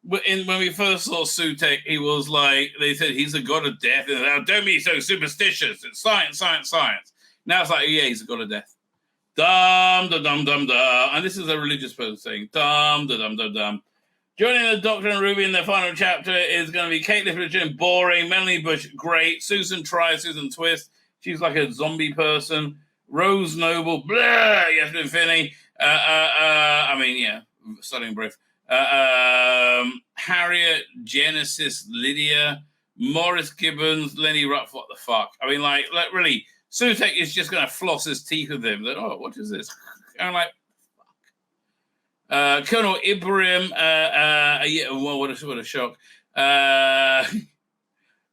When we first saw Sutek, he was like, they said he's a god of death. And like, don't be so superstitious. It's science. Now it's like, yeah, he's a god of death. Dum, da, dum, dum, da. And this is a religious person saying, dum, da, dum, dum, dum. Joining the Doctor and Ruby in their final chapter is going to be Kate Lippincott, boring. Melanie Bush, great. Susan Twist. She's like a zombie person. Rose Noble, blah, Yasmin Finney. Studying breath. Harriet, Genesis, Lydia, Morris Gibbons, Lenny Ruff. What the fuck? I mean, like really, Sutek is just going to floss his teeth with him. Like, oh, what is this? And I'm like, Colonel Ibrahim, what a shock.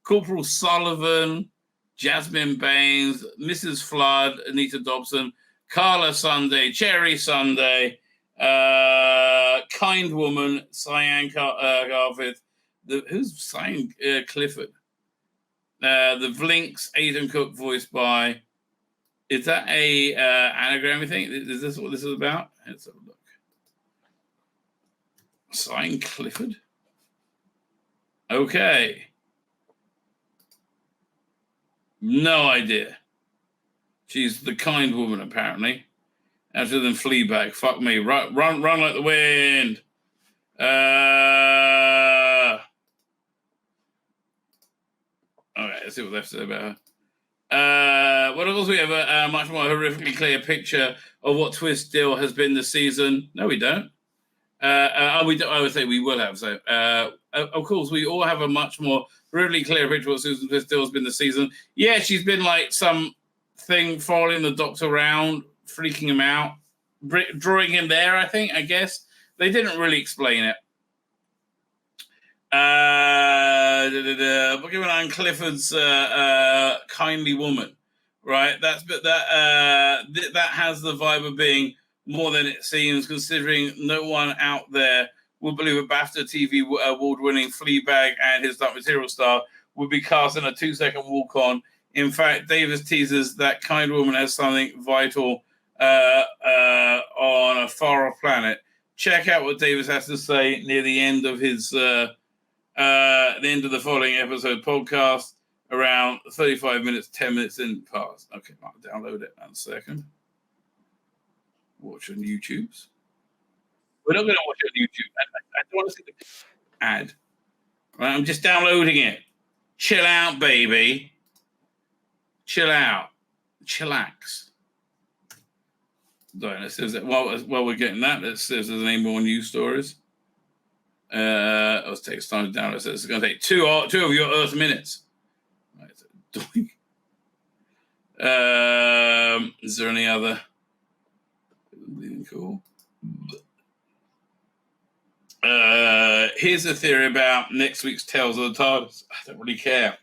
Corporal Sullivan, Jasmine Baines, Mrs. Flood, Anita Dobson, Carla Sunday, Cherry Sunday, Kind Woman, Cyan Garfield, who's Cyan Clifford? The Vlinks, Aidan Cook, voiced by. Is that a anagram, you think? Is this what this is about? Let's have a look. Cyan Clifford? Okay. No idea. She's the kind woman, apparently. Other than Fleabag. Fuck me. Run like the wind. Alright, let's see what they have to say about her. What else we have a much more horrifically clear picture of what Twist still has been this season. No, we don't. I would say we will have. So, of course, we all have a much more really clear picture of what Susan Twist still has been this season. Yeah, she's been like some thing following the Doctor around, freaking him out, drawing him there. I guess they didn't really explain it. Looking at Anne Clifford's kindly woman, right? That has the vibe of being more than it seems, considering no one out there would believe a BAFTA TV award-winning Fleabag and his Dark Material star would be cast in a 2-second walk-on. In fact, Davis teases that kind woman has something vital on a far-off planet. Check out what Davis has to say near the end of his the end of the following episode podcast, around 35 minutes, 10 minutes in past. Okay, I'll download it in a second. Watch on YouTube's. We're not going to watch it on YouTube. I don't want to see the ad. Right, I'm just downloading it. Chill out, baby. Chill out. Chillax. Right, let's see that. While we're getting that, let's see if there's any more news stories. Let's take time to download. So it's going to take two of your Earth minutes. Right, so doink. Is there any other? Cool. Here's a theory about next week's Tales of the TARDIS. I don't really care.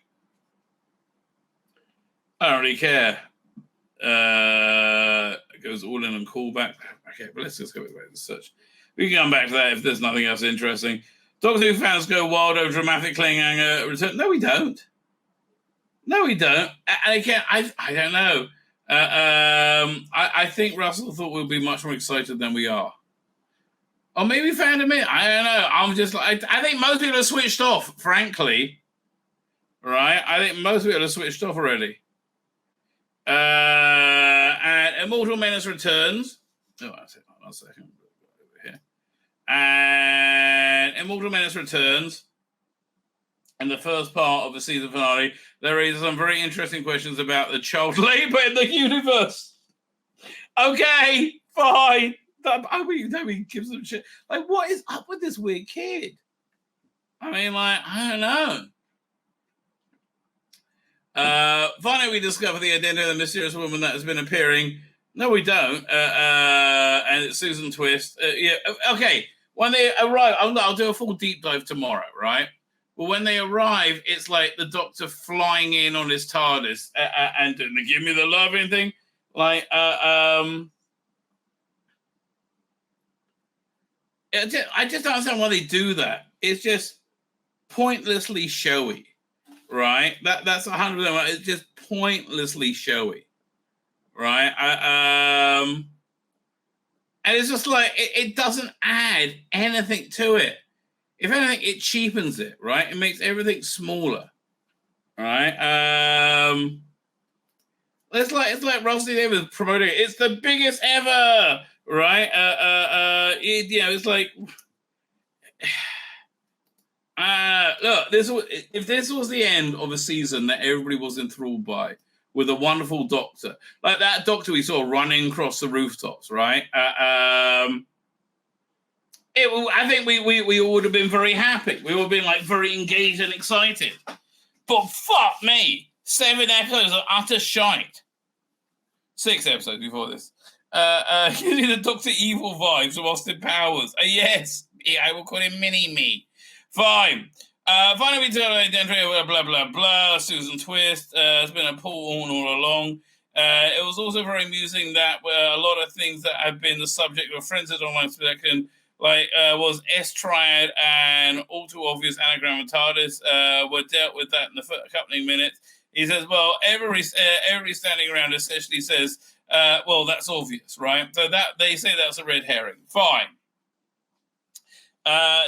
It goes all in on callback. Okay, but let's just go back to search. We can come back to that if there's nothing else interesting. Doctor Who fans go wild over dramatic cliffhanger return. No, we don't. And again, I don't know. I think Russell thought we'd be much more excited than we are. Or maybe found a minute. I don't know. I'm just like, I think most people are switched off, frankly. Right? I think most people are switched off already. And Immortal Menace returns. Oh, I'll say one second. Over here. And Immortal Menace returns. In the first part of the season finale, there raises some very interesting questions about the child labor in the universe. Okay, fine. Nobody gives them shit. Like, what is up with this weird kid? I mean, like, I don't know. Finally, we discover the identity of the mysterious woman that has been appearing. No, we don't. And it's Susan Twist. Okay. When they arrive, I'll do a full deep dive tomorrow, right? But when they arrive, it's like the Doctor flying in on his TARDIS and doing the "give me the loving" thing. Like, I just don't understand why they do that. It's just pointlessly showy, right? That's 100%. It's just pointlessly showy, right? And it's just like it doesn't add anything to it. If anything, it cheapens it, right? It makes everything smaller, right? It's like Rusty Davis promoting it. It's the biggest ever, right? It's like Look, if this was the end of a season that everybody was enthralled by, with a wonderful doctor, like that doctor we saw running across the rooftops, right? I think we would have been very happy. We would have been like very engaged and excited. But fuck me, 7 episodes of utter shite. 6 episodes before this. Getting the Dr. Evil vibes from Austin Powers. Yes, I will call him Mini-Me. Fine. Finally, we tell blah, blah, blah, blah. Susan Twist. It's been a pull on all along. It was also very amusing that a lot of things that have been the subject of Friends' online spectrum, like was S-Triad and all too obvious anagram and TARDIS, were dealt with that in the accompanying minutes. He says, well, everybody standing around essentially says, well, that's obvious, right? So that they say that's a red herring. Fine.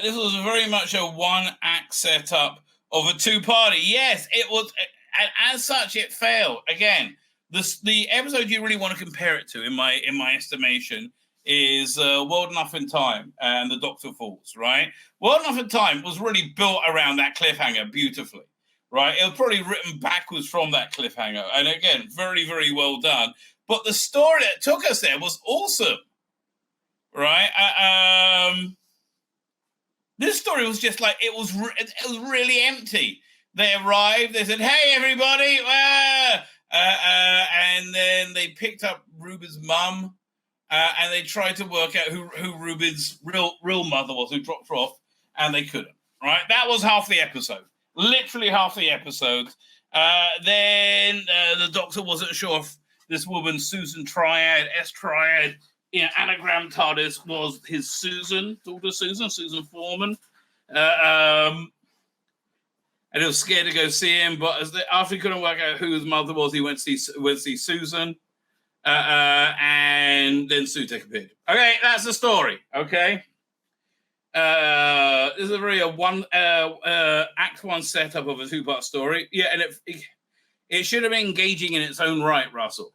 This was very much a one-act setup of a two-party. Yes, it was, and as such, it failed. Again, the episode you really want to compare it to, in my estimation, is World Enough in Time and the Doctor Falls, right? World Enough in Time was really built around that cliffhanger beautifully, right? It was probably written backwards from that cliffhanger. And again, very, very well done. But the story that took us there was awesome, right? This story was just like, it was really empty. They arrived, they said, hey, everybody, and then they picked up Ruben's mum, and they tried to work out who Ruben's real mother was, who dropped her off, and they couldn't, right? That was half the episode, literally half the episode. Then the doctor wasn't sure if this woman, Susan Triad, S-Triad, anagram TARDIS, was his daughter Susan Foreman. And he was scared to go see him, but after he couldn't work out who his mother was, he went to see Susan. And then Sutek appeared. Okay, that's the story. Okay. This is a very act one setup of a 2-part story. Yeah, and it should have been engaging in its own right, Russell.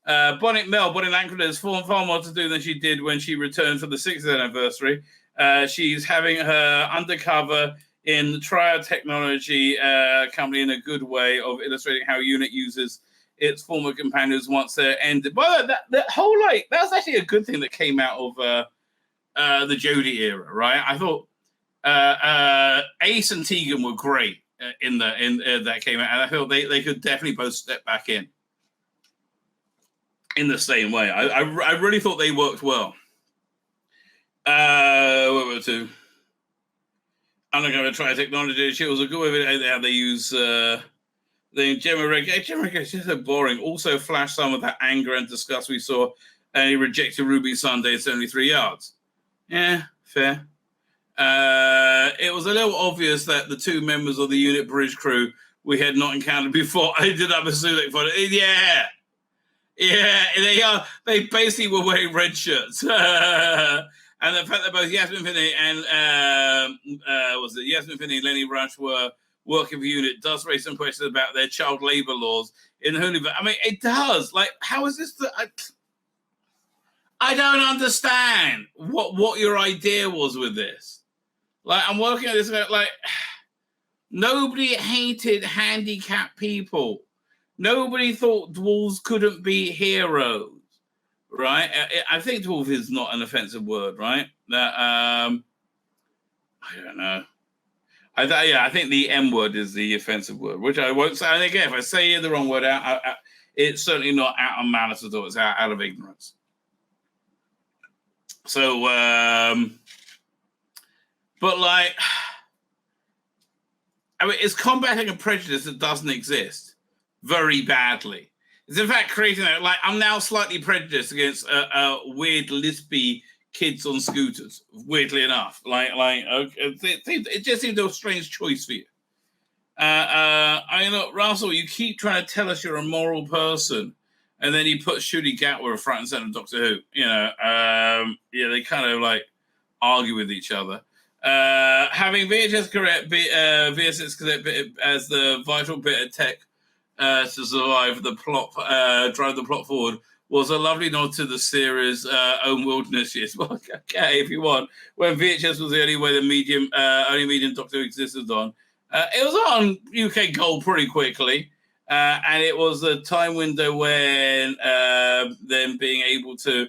Bonnie Lankford has far more to do than she did when she returned for the 60th anniversary. She's having her undercover in the Triad Technology company in a good way of illustrating how UNIT uses its former companions once they're ended. But that whole, like, that's actually a good thing that came out of the Jodie era, right? I thought Ace and Tegan were great in that came out, and I feel they could definitely both step back in the same way. I really thought they worked well. What were two? I'm not going to try technology. She was a good way of how they use the Gemma Reg is just so boring. Also flashed some of that anger and disgust we saw, and he rejected Ruby Sunday at 73 yards. Yeah, fair. It was a little obvious that the 2 members of the unit bridge crew we had not encountered before ended up as Sulek for it. Yeah, they basically were wearing red shirts. And the fact that both Yasmin Finney and Yasmin Finney and Lenny Rush were working for UNIT does raise some questions about their child labor laws in Hoover. I mean, it does. Like, how is this? I don't understand what your idea was with this. Like, I'm working at this, like, nobody hated handicapped people. Nobody thought dwarves couldn't be heroes, right? I think dwarf is not an offensive word, right? I don't know. I think the M word is the offensive word, which I won't say. And again, if I say the wrong word out, it's certainly not out of malice at all. It's out of ignorance. So, but like, I mean, it's combating a prejudice that doesn't exist very badly. It's in fact creating that. Like, I'm now slightly prejudiced against weird lispy kids on scooters. Weirdly enough, it just seemed a strange choice for you. Russell, you keep trying to tell us you're a moral person, and then you put Shooty Gatwa front and center of Doctor Who. They kind of like argue with each other. Having VHS correct, VSS correct as the vital bit of tech to survive the plot, drive the plot forward, was a lovely nod to the series' own wilderness years. Well, okay, if you want. When VHS was the only way the only medium Doctor Who existed on. It was on UK Gold pretty quickly. And it was a time window when them being able to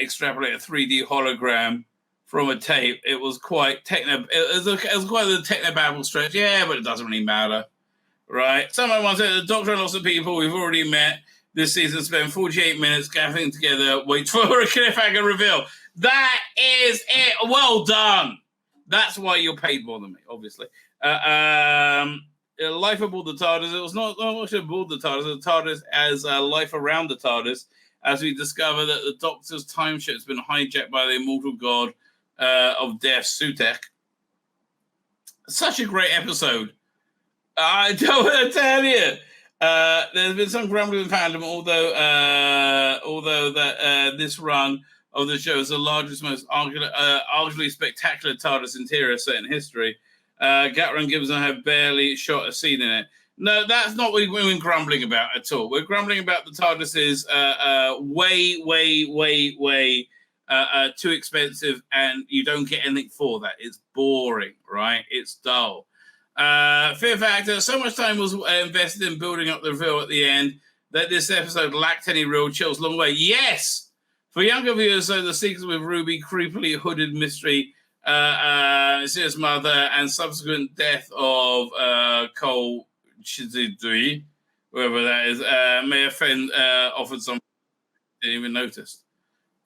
extrapolate a 3D hologram from a tape, it was quite techno. It was quite a technobabble stretch. Yeah, but it doesn't really matter, right? Someone once said the Doctor and lots of people we've already met this season spend 48 minutes gathering together, wait for a cliffhanger reveal. That is it. Well done. That's why you're paid more than me, obviously. Life aboard the TARDIS. It was not much aboard the TARDIS. The TARDIS as life around the TARDIS, as we discover that the Doctor's time ship has been hijacked by the immortal god of death, Sutek. Such a great episode. I don't want to tell you. There's been some grumbling in fandom, although that this run of the show is the largest, most arguably spectacular TARDIS interior set in history. Gatler and Gibson have barely shot a scene in it. No, that's not what we've been grumbling about at all. We're grumbling about the TARDIS is way too expensive, and you don't get anything for that. It's boring, right? It's dull. Fear factor, so much time was invested in building up the reveal at the end that this episode lacked any real chills along the way. Yes! For younger viewers, so the sequence with Ruby, creepily hooded mystery, Sirius' mother, and subsequent death of Cole Chizidui, whoever that is, may offend offered some. Didn't even notice.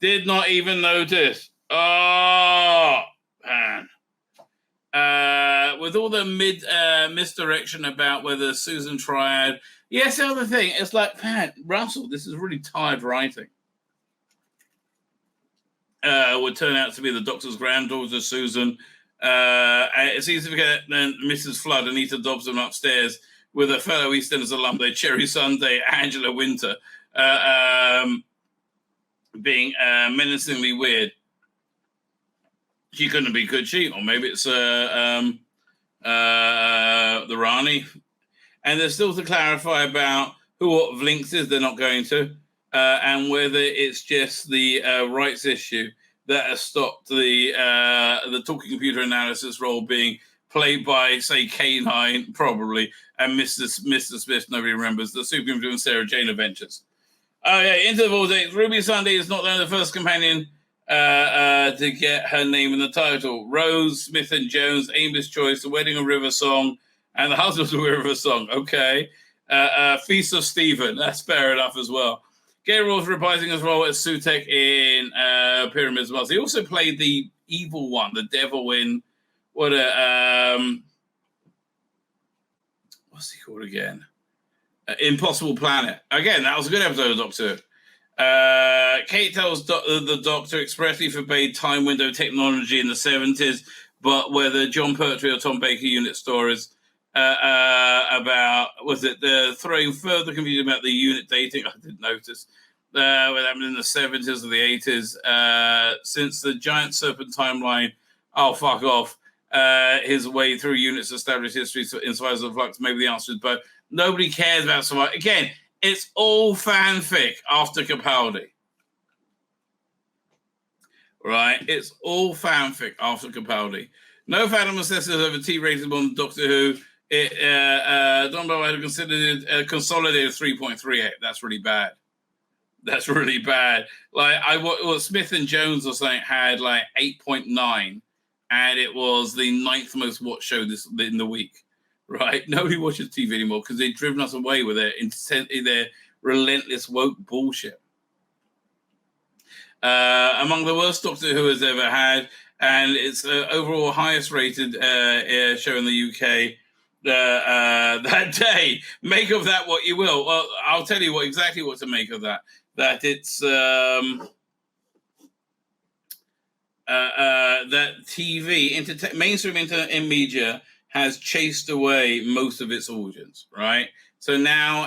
Did not even notice. Oh, man. With all the misdirection about whether Susan Triad. Yes, the other thing, it's like, man, Russell, this is really tired writing. Would turn out to be the Doctor's granddaughter, Susan. It's easy to forget then Mrs. Flood, Anita Dobson upstairs with a fellow EastEnders alum, Cherry Sunday, Angela Winter, being menacingly weird. She couldn't be, could she? Or maybe it's the Rani. And there's still to clarify about what Vlinks is. They're not going to. And whether it's just the rights issue that has stopped the talking computer analysis role being played by, say, K9, probably, and Mr. Smith, nobody remembers, the Superhuman and Sarah Jane Adventures. Oh, yeah, Into the Vortex. Ruby Sunday is not only the first companion to get her name in the title. Rose, Smith and Jones, Amy's Choice, The Wedding of River Song, and The Husband's River Song. Okay. Feast of Stephen. That's fair enough as well. Gabriel's reprising his role as Sutek in Pyramids Mars. He also played the evil one, the devil in what's he called again? Impossible Planet. Again, that was a good episode of Doctor Who. Kate tells the Doctor expressly forbade time window technology in the 70s, but whether John Pertwee or Tom Baker unit stories about, was it throwing further confusion about the unit dating? I didn't notice. What happened in the 70s or the 80s, since the Giant Serpent timeline, oh, fuck off, his way through units established history in Survivors of Flux, maybe the answer is both. Nobody cares about Survivor. Again, it's all fanfic after Capaldi. Right? It's all fanfic after Capaldi. No fandom assessors over T-rated on Doctor Who. Don Bell had considered it consolidated 3.38. That's really bad. That's really bad. Like Smith and Jones or something had like 8.9, and it was the 9th most watched show in the week. Right? Nobody watches TV anymore because they've driven us away with their relentless woke bullshit. Among the worst Doctor Who has ever had, and it's overall highest rated show in the UK that day. Make of that what you will. Well, I'll tell you exactly what to make of that. That it's that TV, mainstream internet and media has chased away most of its audience, right? So now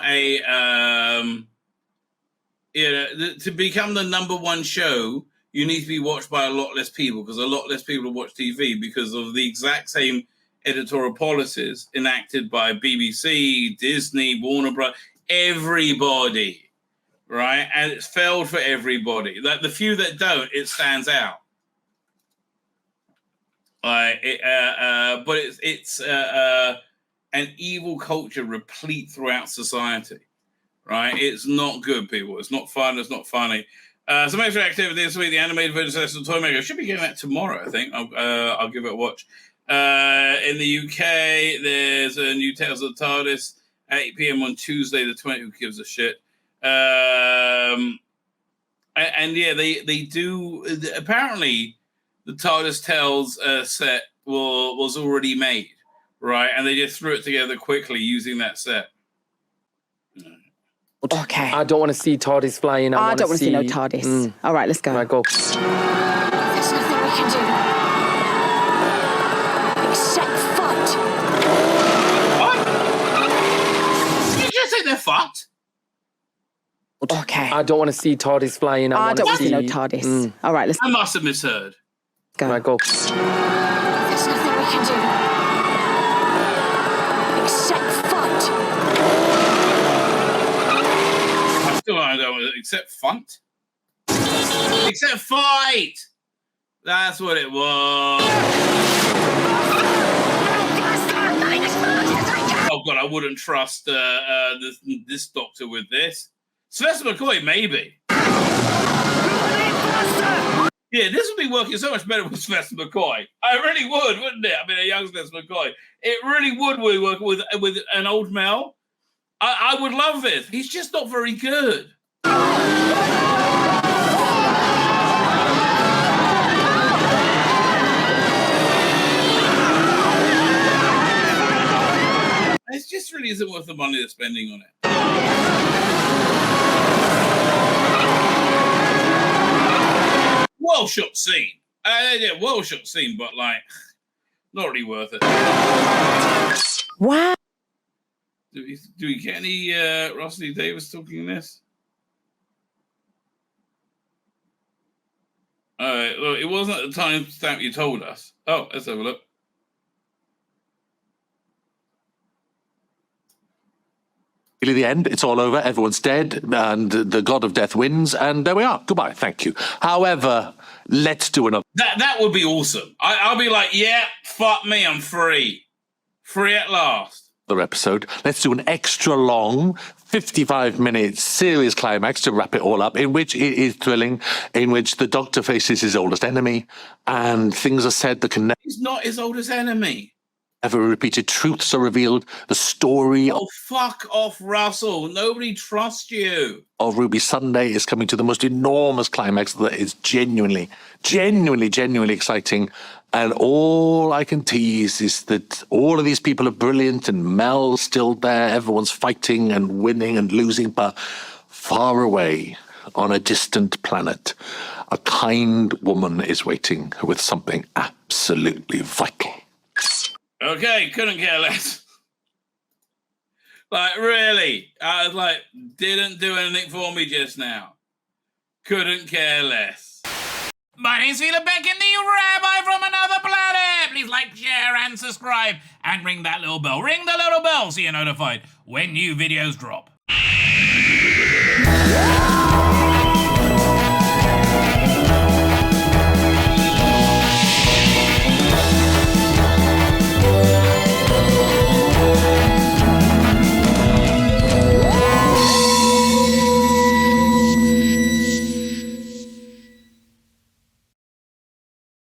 to become the number one show, you need to be watched by a lot less people because a lot less people watch TV because of the exact same editorial policies enacted by BBC, Disney, Warner Bros., everybody, right? And it's failed for everybody. Like the few that don't, it stands out. But it's an evil culture replete throughout society, right? It's not good, people. It's not fun. It's not funny. Some extra activity this week. The animated version of Celestial Toymaker should be getting that tomorrow. I think I'll give it a watch. In the UK, there's a new Tales of the TARDIS at 8 p.m. on Tuesday the 20th. Who gives a shit? And yeah, they do. Apparently, the TARDIS Tales set was already made, right? And they just threw it together quickly using that set. Okay. I don't want to see TARDIS flying. I don't want to see no TARDIS. All right, let's go. Right, go. There's nothing we can do. Except fight. What? Did you just say they're fucked? Okay. I don't want to see TARDIS flying. I don't want to see no TARDIS. All right, let's I must have misheard. go. Right, go. There's nothing we can do. Except fight. I still don't except funt. Except fight. That's what it was. Oh god, I wouldn't trust this doctor with this. Sylvester McCoy, maybe. Yeah, this would be working so much better with Sylvester McCoy. I really would, wouldn't it? I mean, a young Sylvester McCoy. It really would work with an old Mel. I would love this. He's just not very good. It just really isn't worth the money they're spending on it. Well shot scene. Yeah, well shot scene, but like, not really worth it. Wow. Do we get any Rosalie Davis talking in this? Look, it wasn't at the time stamp you told us. Oh, let's have a look. Really, the end. It's all over. Everyone's dead, and the god of death wins. And there we are. Goodbye. Thank you. However, let's do another. That would be awesome. I'll be like, yeah, fuck me, I'm free. Free at last. Episode. Let's do an extra long 55-minute series climax to wrap it all up, in which it is thrilling, in which the Doctor faces his oldest enemy, and things are said that can He's not his oldest enemy. never be repeated. Truths are revealed. The story Oh, fuck off, Russell. Nobody trusts you. of Ruby Sunday is coming to the most enormous climax that is genuinely exciting. And all I can tease is that all of these people are brilliant, and Mel's still there. Everyone's fighting and winning and losing, but far away on a distant planet, a kind woman is waiting with something absolutely vital. Okay, couldn't care less. Like, really? I was like, didn't do anything for me just now. Couldn't care less. My name's Tzvi Lebetkin, the Rabbi from another planet. Please like, share, and subscribe. And ring that little bell. Ring the little bell so you're notified when new videos drop.